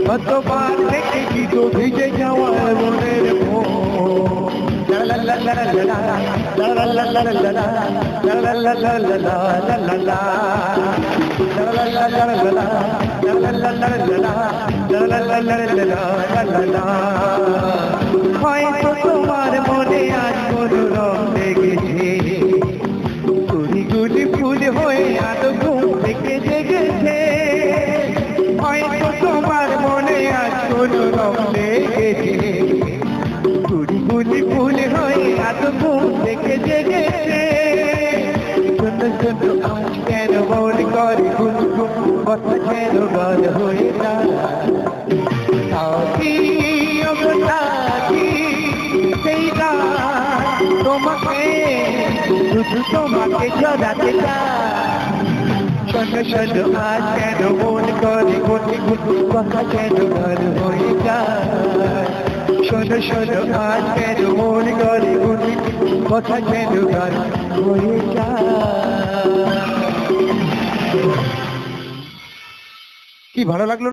কতবার দেখেছি তো ভিজে যাওয়া মনের হয়তো তোমার মনে আজ কোনো রং লেগেছে, গুলি গুলি ফুল হয়ে আজ ঘুম থেকে জেগেছে। হয়তো তোমার মনে আজ কোনো রং লেগেছে, গুলি গুলি ফুল হয়ে আজ ঘুম থেকে জেগেছে। শোনো শোনো আজ কেন মন করে গুনগুন, কথা কেন গান হয়ে যায়। সাথী ওগো সাথী, সেই গান তোমাকে, শুধু তোমাকে জড়াতে চায়। শোনো শোনো আজ কেন মন করে গুনগুন, কথা কেন গান হয়ে যায়। শোনো শোনো আজ কেন মন করে গুনগুন, কথা কেন গান হয়ে যায়। কি ভালো লাগলো।